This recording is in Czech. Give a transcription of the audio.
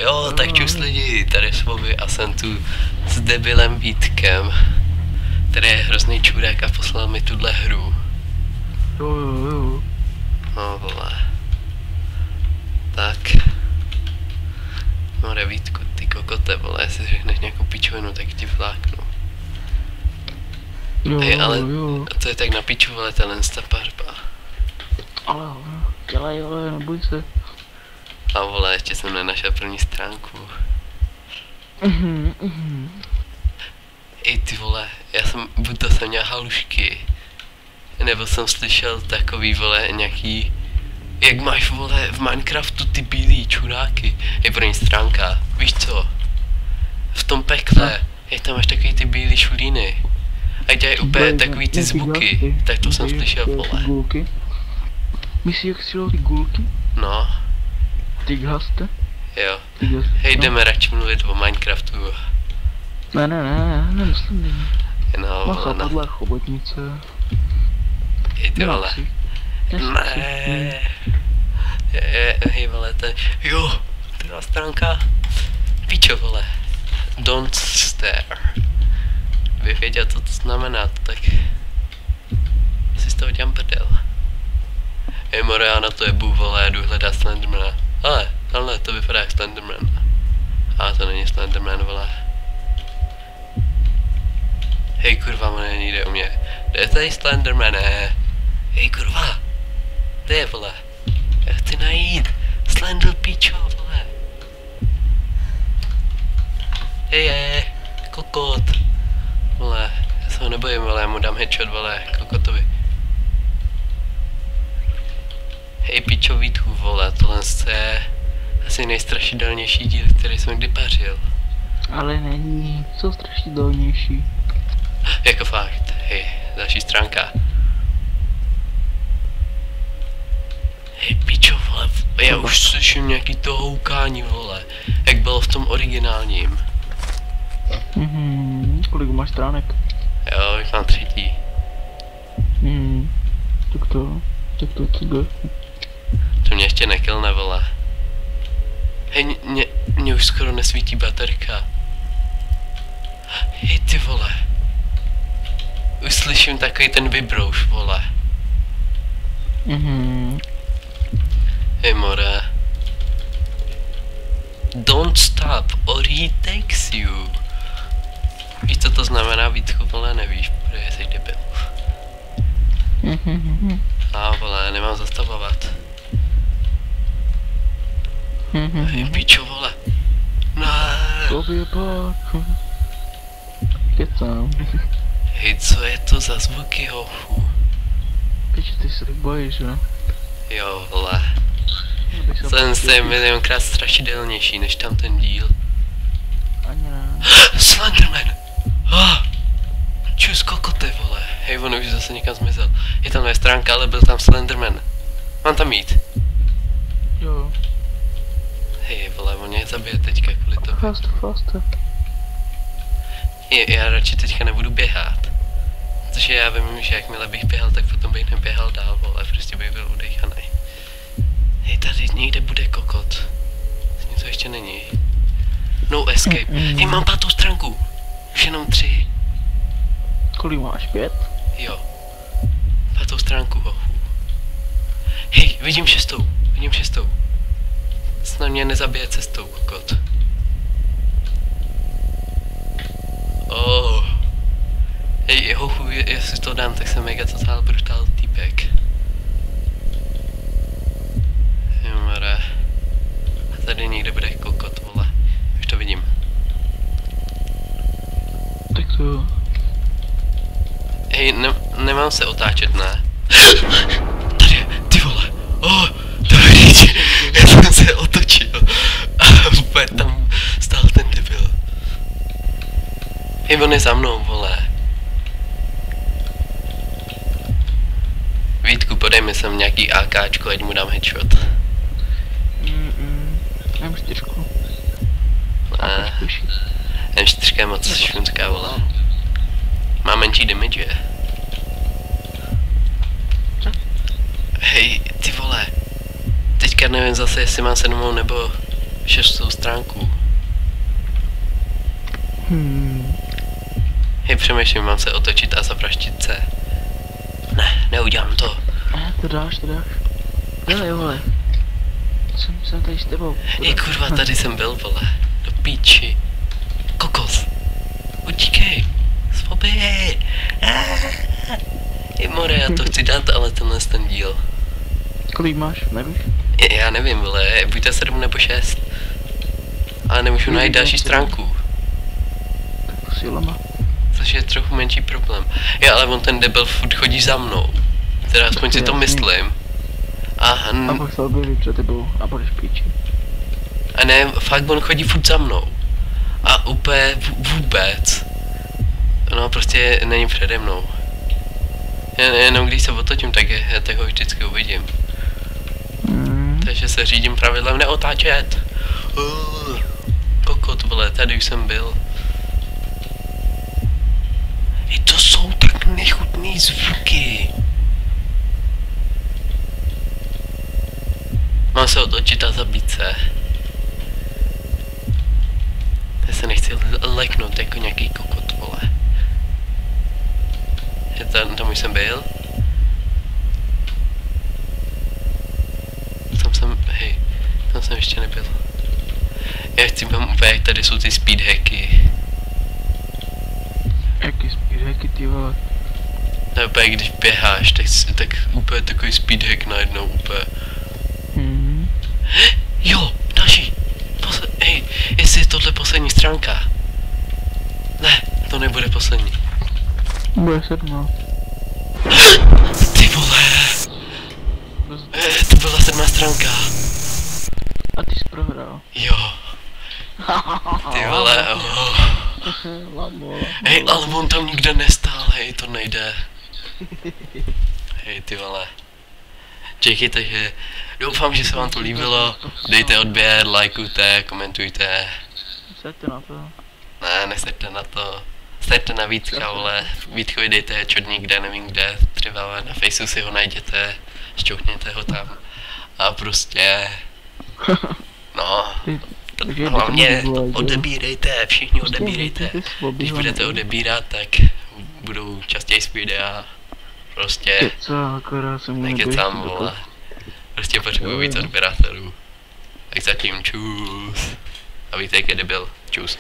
Jo, tak čus lidi, tady s Bobby a jsem tu s debilem Vítkem, který je hrozný čurák a poslal mi tuhle hru. Jo. No vole. Tak. More Vítku, ty kokote vole, jestli řekneš nějakou pičovinu, tak ti vláknu. Hej, ale to je tak na piču, vole, tenhle staparba. Ale dělej, vole, neboj se. A vole, ještě jsem nenašel první stránku. Ej ty vole, buď to jsem měl halušky, nebo jsem slyšel takový vole nějaký, jak máš vole v Minecraftu ty bílý čuráky, je první stránka, víš co? V tom pekle, jak tam máš takový ty bílý šulíny. A dělají úplně takový ty zvuky, tak to jsem slyšel vole. Myslíš, jak střílou ty gulky? No. Ty gaste? Jo. Hej, jdeme radši mluvit o Minecraftu. Ne, nemyslím. No, Macha, padla chobotnice. Hej ty vole. Ne. Hej vole, jo, druhá stránka. Pičo vole. Don't stare. Bych věděl, co to znamená, tak si z toho dělám prdel. Hej more, já na to jebu vole, jdu hledat Slendermana. Ale to vypadá jak Slenderman. A to není Slenderman vole. Hej kurva, on není jde u mě. Kde je tady Slenderman, ne? Hej kurva. Kde je vole? Já chci najít Slender pičo vole. Hej, kokot. Vole, já se ho nebojím vole, já mu dám headshot vole, kokotovi. Hej pičo Vítku vole, tohle je asi nejstrašidelnější díl, který jsem kdy pařil. Ale není, jsou strašidelnější. Jako fakt, hej, další stránka. Hej pičo vole, já už slyším nějaký to houkání vole, jak bylo v tom originálním. Kolik máš stránek? Jo, už mám 3. Tak to jde. To mě ještě nekilne vole. Hej, mě už skoro nesvítí baterka. Hej ty vole. Už slyším takový ten vibrouš vole. Hej more. Don't stop or he takes you. Víš co to znamená Vítku vole, nevíš, protože jsi debil. Vole, nemám zastavovat. Hej pičo vole. Ne. Kecám. Hej, co je to za zvuky hochu? Piči, ty se tak bojíš, ne? Jo vole. Ten je milionkrát strašidelnější než tam ten díl. Ani ne. Slenderman! Čus kokote vole. Hej, on už zase někam zmizel. Je tam moje stránka, ale byl tam Slenderman. Mám tam jít. Jo. Hej vole, on mě zabije teďka kvůli tobě. Faster. Já radši teďka nebudu běhat. Protože já vím, že jakmile bych běhal, tak potom bych neběhal dál vole, prostě bych byl udechanej. Hej, tady někde bude kokot. To ještě není. No escape. Hej, mám 5. stránku. Už jenom 3. Kolik máš? 5? Jo. 5. stránku, hochu. Hej, vidím 6. Snad mě nezabije cestou, kokot. Hej, hochu, jestli to dám, tak jsem mega total brutal týpek. Jumare. A tady někde bude kokot, vole. Už to vidím. Tak to jo. Hej, nemám se otáčet, ne? Tady, ty vole. Dobrý, já jsem se otočil. A úplně tam stál ten debil. Hej, on je za mnou, vole. Vítku, podej mi sem nějaký AKčko, ať mu dám headshot. M4. Ne. M4 je moc šunská, vole. Má menší damage. Hej, ty vole. Teďka nevím zase, jestli mám 7 nebo 6. stránku. Hej, přemýšlím, mám se otočit a zavraždit se. Ne, neudělám to. Ne, to dáš. Dělej, vole. Jsem tady s tebou. Hej, kurva, tady jsem byl, vole. Do píči. Kokos. Utíkej. Svoby. More, já to chci dát, ale tenhle ten díl. Kolik máš, nevíš? Já nevím, vole, buďte 7 nebo 6. Ale nemůžu najít další stránku. Tak posílama. Což je trochu menší problém. Jo, ale on ten debil furt chodí za mnou. Teda aspoň si to myslím. A pak se objeví před tebou a budeš píči. A ne, fakt on chodí furt za mnou. A úplně vůbec. No prostě není přede mnou. Jenom když se otočím, tak ho vždycky uvidím. Takže se řídím pravidlem neotáčet. Kokot, vole, tady už jsem byl. I to jsou tak nechutný zvuky. Mám se otočit a zabít se. Já se nechci leknout jako nějaký kokot, vole. Je tam už jsem byl? Tam jsem ještě nebyl. Já chci vám úplně, jak tady jsou ty speedhacky. Jaký speedhacky, ty vole? No úplně, když běháš, tak úplně takový speedhack najednou úplně. Jo, další. Hej, jestli je tohle poslední stránka. Ne, to nebude poslední. Bude 7. Ty vole. To byla 7. stránka. A ty jsi prohrál. Jo. Ty vole, Hej, ale on tam nikde nestál, hej, to nejde. Hej, ty vole. Čeky, takže doufám, že se vám to líbilo. Dejte odběr, lajkujte, komentujte. Seďte na to. Ne, neseďte na to. Seďte na Vítka, vole. Vítkovi dejte černík, kde, nevím kde, třeba na Faceu si ho najděte, šťouchněte ho tam. A prostě... No, hlavně odebírejte, všichni odebírejte. Když budete odebírat, tak budou častěji videa. Prostě nekecám, vole. Prostě potřebuji víc odběratelů. Tak zatím čus. A víte, jak je debil. Čus.